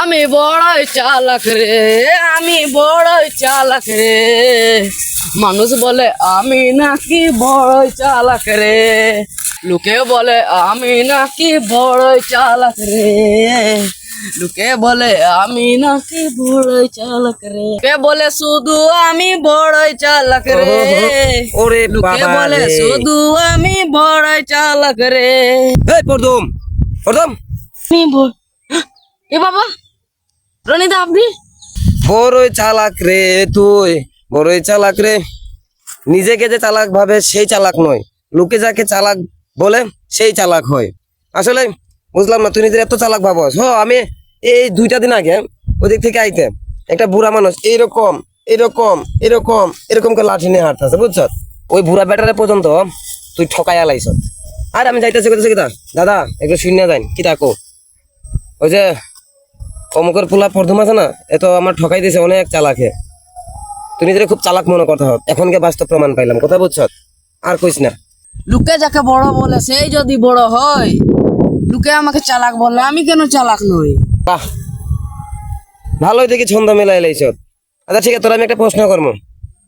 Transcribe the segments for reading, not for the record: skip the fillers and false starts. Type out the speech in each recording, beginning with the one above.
আমি বড়ই চালাক রে, আমি বড়ই চালাক রে। মানুষ বলে আমি নাকি বড়ই চালাক রে, লোকে বলে আমি নাকি বড়ই চালাক রে, লোকে বলে আমি নাকি বড়ই চালাক রে, কে বলে শুধু আমি বড়ই চালাক রে, ওরে লোকে বাবা বলে রে। শুধু আমি বড়ই চালাক রে। এই প্রথম প্রথম এ বাবা রনিদা, আপনি বড়ই চালাক রে, তুই বড়ই চালাক রে। নিজেকে যে চালাক ভাবে সেই চালাক নয়, লোকে যাকে চালাক বলে সেই চালাক হয়। আসলে বুঝলাম না, তুই নিজের এত চালাক ভাবস। আমি এই 2টা দিন আগে ওদিক থেকে আইতে একটা বুড়া মানুষ এইরকম এরকম এরকম এরকম করে লাঠি নিয়ে হাঁটতেছে, বুঝছ? ওই বুড়া বেটারে পর্যন্ত তুই ঠকাই আলাইছ। আর আমি যাইতেছি কোথাছে কিতা, দাদা একটু শুনে যাই কি তাকো, ওই যে অমুকের পোলা প্রথম আছে না, এত আমার ঠকাই দিয়েছে, অনেক চালাকে। তুই নিজের খুব চালাক মনে করতে হবে, এখনকে বাস্তব প্রমাণ পাইলাম, কথা বুঝছ? আর কইস না। লোকে যাকে বড় বলে সেই যদি বড় হয়, লোকে আমাকে চালাক বললে আমি কেন চালাক নই? বাহ, ভালোই দেখি ছন্দ মিলাই লাইছ। আচ্ছা ঠিক আছে, তোর আমি একটা প্রশ্ন করবো,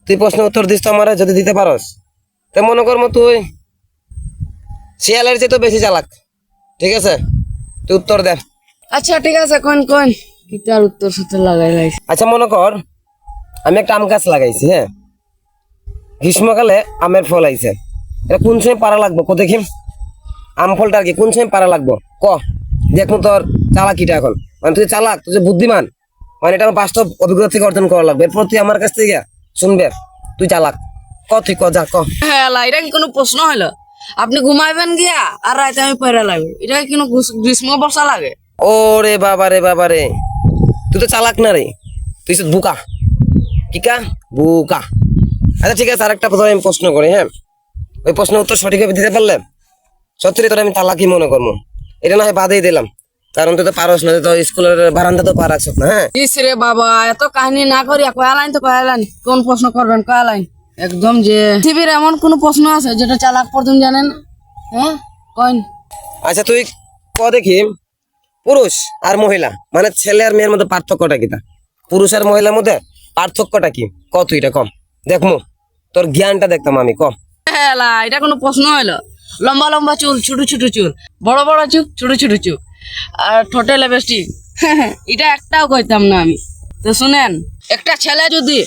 তুই প্রশ্ন উত্তর দিস তো আমার, যদি দিতে পারস তো মনে করবো তুই শিয়ালের চেয়ে তো বেশি চালাক, ঠিক আছে? তুই উত্তর দে। আচ্ছা ঠিক আছে, কোন কোন কি তার উত্তর সূত্র লাগাই লাইছি। আচ্ছা মনে কর আমি একটা আম গাছ লাগাইছি, হ্যাঁ, গ্রীষ্মকালে আমের ফল আইছে, এটা কোন সময় পারা লাগবো ক দেখি? আম ফলটা আর কি কোন সময় পারা লাগবো ক, দেখুন তোর চালাকিটা এখন। মানে তুই চালাক, তুই যে বুদ্ধিমান, মানে এটা আমার বাস্তব অভিজ্ঞতা থেকে অর্জন করা লাগবে। এরপর তুই আমার কাছ থেকে শুনবে তুই চালাক। ক তুই ক, যা ক। হ্যাঁ, এটা কি কোনো প্রশ্ন হলো? আপনি ঘুমাইবেন গিয়া আর রাতে আমি পয়রা লাগবে, এটা কি কোনো গ্রীষ্ম বর্ষা লাগে? ও রে বাবা রে বাবা রে, তুই তো চালাক না রে, তুই তো বুকা। কি কা? বুকা। আচ্ছা ঠিক আছে, আরেকটা প্রথমে আমি প্রশ্ন করি, হ্যাঁ, ওই প্রশ্নের উত্তর সঠিকভাবে দিতে পারলে সত্যি তোর আমি তালাকি মনে করবো। এটা না হয় বাদেই দিলাম, কারণ তুই তো পারস না, তুই তো স্কুলের বারান্দা তো পারাস না। হ্যাঁ ইস রে বাবা, এত কাহিনী না করিয়া কয়ালাইন তো কয়ালাইন, কোন প্রশ্ন করবেন কয়ালাইন একদম। যে পৃথিবীর এমন কোন প্রশ্ন আছে যেটা চালাক প্রথম জানেন? হ্যাঁ কইন। আচ্ছা তুই ক দেখি, পুরুষ আর মহিলা মানে ছেলে আর মেয়ের মধ্যে পার্থক্যটা কি? পুরুষ আর মহিলার মধ্যে পার্থক্যটা কি? ক তুই এটা কম, দেখমু তোর জ্ঞানটা দেখতাম আমি, কম। হ্যাঁ, এটা কোনো প্রশ্ন হলো? লম্বা লম্বা চুল, ছোট ছোট চুল, বড় বড় চুল, ছোট ছোট চুল, আর ঠোঁটে লিপস্টিক, এটা একটাও কইতাম না আমি। তো শুনেন, একটা ছেলে যদি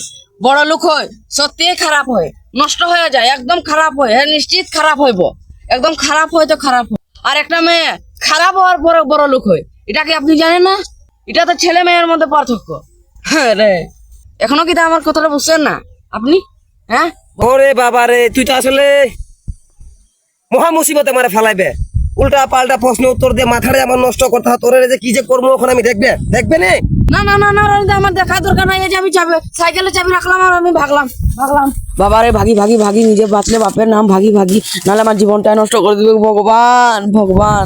বড় লোক হয় সত্যি খারাপ হয়, নষ্ট হয়ে যায়, একদম খারাপ হয়, হ্যাঁ নিশ্চিত খারাপ হইব, একদম খারাপ হয় তো খারাপ হয়। আর একটা মেয়ে খারাপ হওয়ার বড় বড় লোক হয়, এটা কি আপনি জানেন না? এটা তো ছেলে মেয়ের মধ্যে পার্থক্য। হ্যাঁ রে, এখনো কি তা আমার কথাটা বুঝছেন না আপনি? হ্যাঁ ওরে বাবা রে, তুই তো আসলে মহা মুসিবতে মারে ফেলাইবে। উল্টা পাল্টা প্রশ্ন উত্তর দিয়ে মাথারে আমার নষ্ট করতে হয়। তোর যে কি যে করবো ওখানে আমি দেখবে দেখবে নে। না না না না রনিদা, আমার দেখা দরকার নাই, এই যে আমি চাবি সাইকেলে চাবি রাখলাম আর আমি ভাগলাম ভাগলাম। বাবারে ভাগি ভাগি ভাগি, নিজে বাঁচলে বাপের নাম ভাগি ভাগি, নাহলে আমার জীবনটা নষ্ট করে দিবে। ভগবান ভগবান।